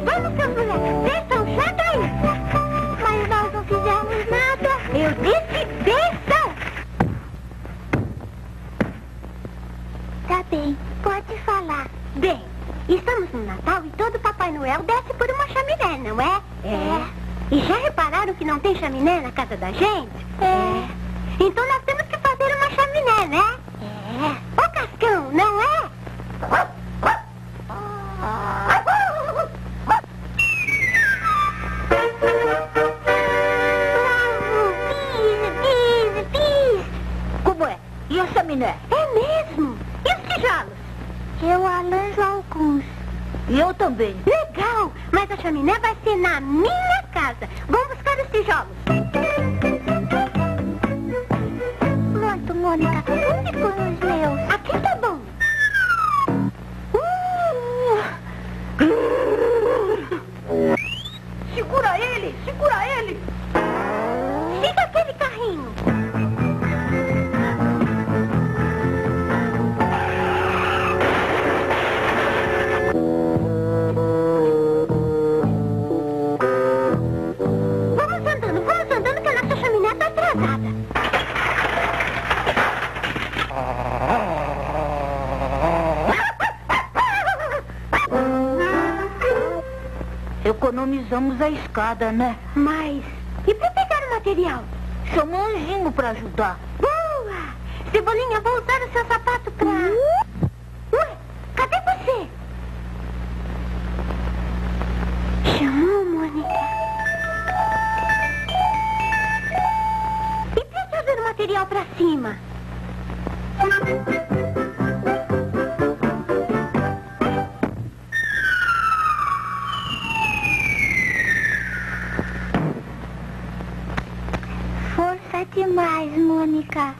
Vamos, seus moleques, desçam já daí. Mas nós não fizemos nada. Eu disse desçam. Tá bem, pode falar. Bem, estamos no Natal e todo Papai Noel desce por uma chaminé, não é? É. E já repararam que não tem chaminé na casa da gente? É. Então nós temos que fazer uma chaminé, né? É. Ô, Cascão, não é? Como é? E a chaminé? É mesmo? E os tijolos? Eu arranjo alguns. E eu também. Legal, mas a chaminé vai ser na minha casa. Vamos buscar os tijolos. Pronto, Mônica. Onde foram os meus? Aqui tá bom. Segura ele! Segura ele! Siga aquele carrinho. Vamos andando que a nossa chaminé tá atrasada. Economizamos a escada, né? Mas, e pra pegar o material? Chama um anjinho pra ajudar. Boa! Cebolinha, vou usar o seu sapato pra... Ué, cadê você? Chamou, Mônica. E pra trazer o material pra cima? Força demais, Mônica.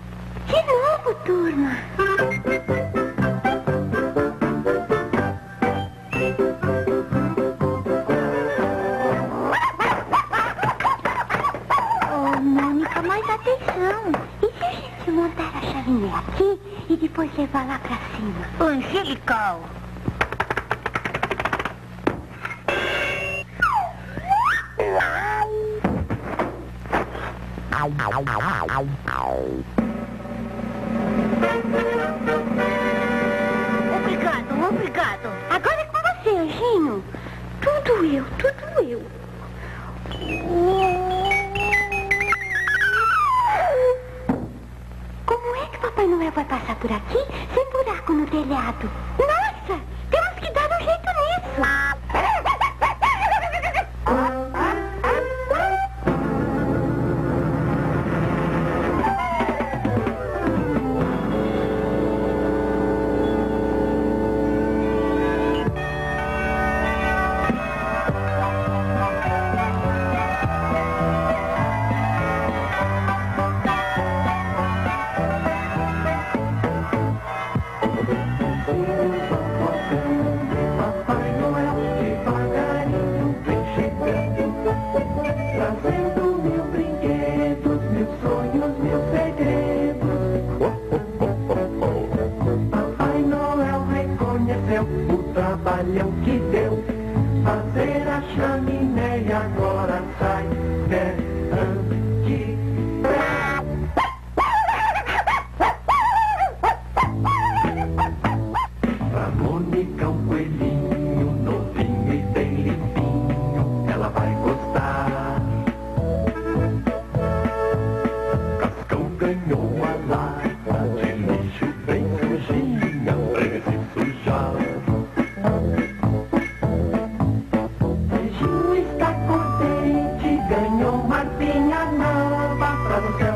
De novo, turma. Oh, Mônica, mais atenção. E se a gente montar a chaminé aqui e depois levar lá pra cima? Angelical. Obrigado, obrigado. Agora é com você, Anjinho. Tudo eu, tudo eu. Como é que Papai Noel vai passar por aqui sem buraco no telhado? Nossa, temos que dar um jeito nisso. O trabalhão que deu fazer a chaminé e agora sai berrante. Pra Mônica um coelhinho novinho e bem limpinho, ela vai gostar. Cascão ganhou a lata de lixo bem sujinha pra ele se sujar. Beijinho está contente, ganhou uma pinha nova pra você.